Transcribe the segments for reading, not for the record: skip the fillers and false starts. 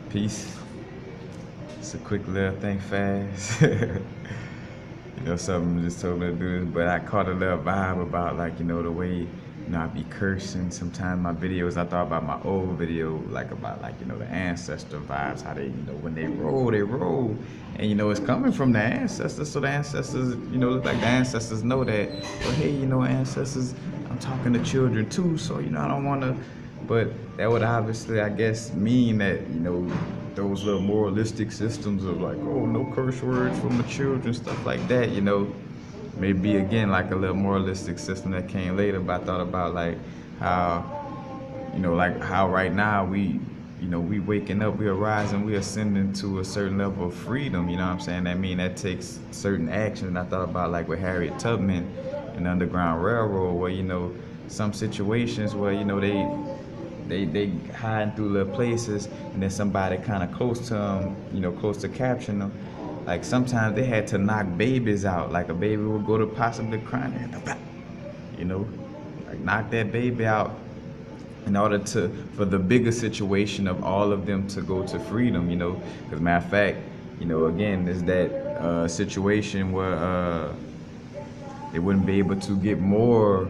Peace. It's a quick little thing fast. Something just told me to do this, but I caught a little vibe about the way, I be cursing. Sometimes my videos, I thought about my old video, like about the ancestor vibes, how they, when they roll, they roll. And it's coming from the ancestors, so the ancestors, look like the ancestors know that, well, hey, ancestors, I'm talking to children too, so I don't wanna, but that would obviously, I guess, mean that, those little moralistic systems of like, oh, no curse words from the children, stuff like that, maybe again like a little moralistic system that came later. But I thought about like how right now we waking up, we are rising, we ascending to a certain level of freedom. You know what I'm saying? I mean, that takes certain action. And I thought about like with Harriet Tubman and the Underground Railroad, where some situations where they hiding through little places, and then somebody kind of close to them, close to capturing them. Like sometimes they had to knock babies out. Like a baby would go to possibly crying, they had to, like knock that baby out in order for the bigger situation of all of them to go to freedom. Because matter of fact, again, there's that situation where they wouldn't be able to get more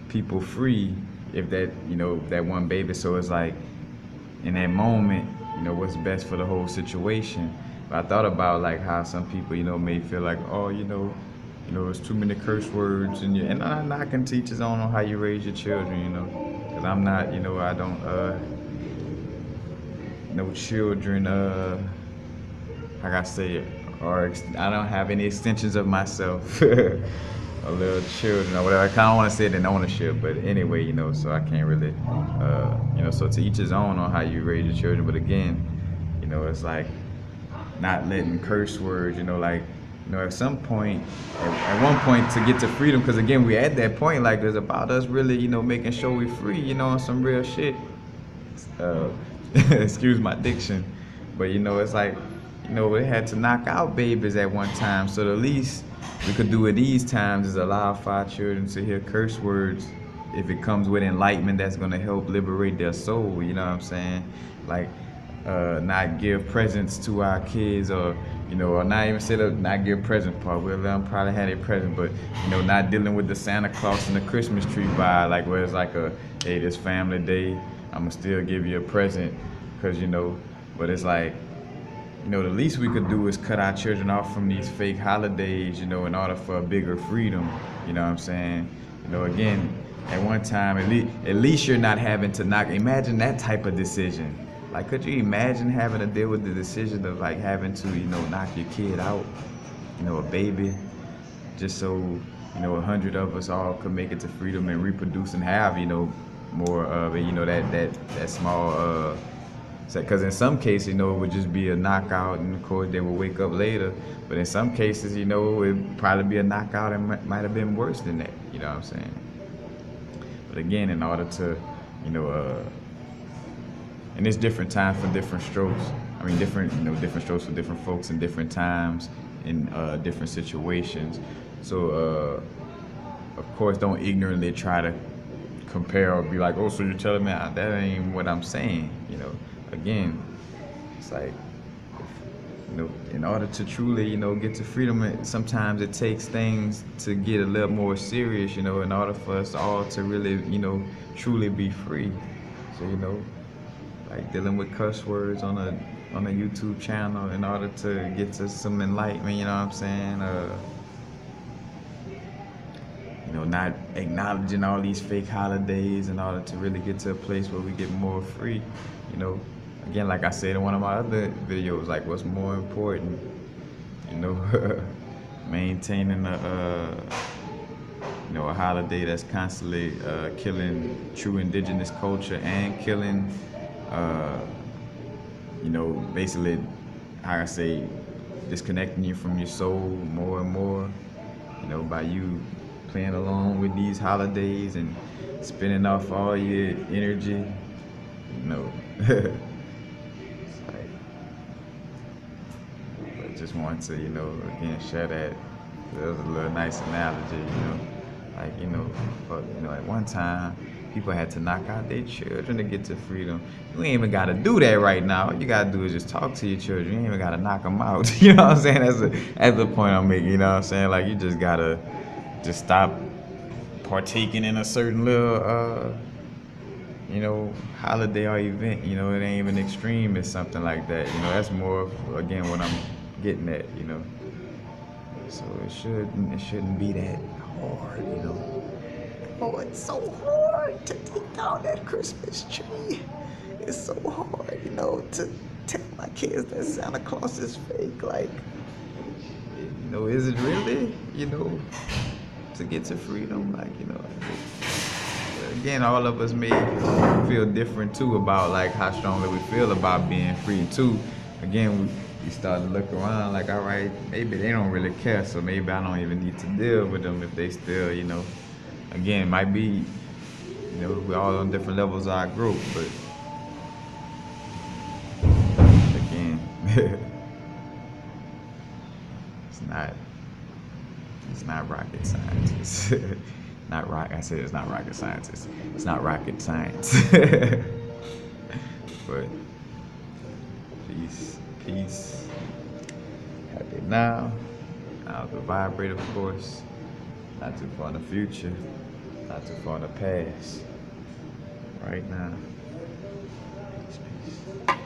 people free if that one baby. So it's like in that moment, what's best for the whole situation. But I thought about like how some people, may feel like, oh, there's too many curse words, and I'm not gonna teach us on how you raise your children, because I'm not, I don't no children, like I say, or I don't have any extensions of myself. Or little children or whatever. I kind of want to say it in ownership, but anyway, so I can't really, so to each his own on how you raise your children. But again, it's like not letting curse words, like, at some point, at one point to get to freedom, because again, we're at that point, like, it's about us really, making sure we're free, on some real shit. Excuse my diction, but it's like, we had to knock out babies at one time, so the least we could do at these times is allow for our children to hear curse words if it comes with enlightenment that's going to help liberate their soul. You know what I'm saying? Like, not give presents to our kids, or or not even say the not give present part. We'll let them probably have a present, but not dealing with the Santa Claus and the Christmas tree vibe, like where it's like hey, this family day, I'ma still give you a present, cause but it's like, the least we could do is cut our children off from these fake holidays, in order for a bigger freedom. You know what I'm saying? Again, at one time, at least you're not having to knock. Imagine that type of decision. Like, could you imagine having to deal with the decision of like having to, knock your kid out, a baby, just so, 100 of us all could make it to freedom and reproduce and have, more of it, that small, because in some cases, it would just be a knockout, and of course they would wake up later. But in some cases, it'd probably be a knockout and might have been worse than that. You know what I'm saying? But again, in order to, and it's different times for different strokes. I mean, different strokes for different folks in different times in different situations. So, of course, don't ignorantly try to compare or be like, oh, so you're telling me that ain't what I'm saying, Again, it's like, in order to truly, get to freedom, sometimes it takes things to get a little more serious, in order for us all to really, truly be free. So, like dealing with cuss words on a YouTube channel in order to get to some enlightenment, you know what I'm saying? Not acknowledging all these fake holidays in order to really get to a place where we get more free, Again, like I said in one of my other videos, like what's more important, maintaining a holiday that's constantly killing true indigenous culture and killing, basically, how I say, disconnecting you from your soul more and more, by you playing along with these holidays and spending off all your energy, But just want to, again, share that. That was a little nice analogy, like, at one time, People had to knock out their children to get to freedom. You ain't even gotta do that right now. All you gotta do is just talk to your children. You ain't even gotta knock them out. You know what I'm saying? That's the point I'm making. You know what I'm saying? Like, you just gotta just stop partaking in a certain little holiday or event. You know, it ain't even extreme. It's something like that. You know, that's more of, again, what I'm getting at. You know, so it shouldn't be that hard. You know. Oh, it's so hard to take down that Christmas tree. It's so hard, you know, to tell my kids that Santa Claus is fake. Like, you know, is it really, you know, to get to freedom? Like, you know, again, all of us may feel different too about like how strongly we feel about being free too. Again, we start to look around like, all right, maybe they don't really care, so maybe I don't even need to deal with them if they still, you know. Again, it might be, you know, we're all on different levels of our growth, but again, it's not rocket science. I said it's not rocket science. It's not rocket science. But peace. Happy now. Now the vibrate, of course. Not too far in the future. Not too far in the past. Right now. Peace.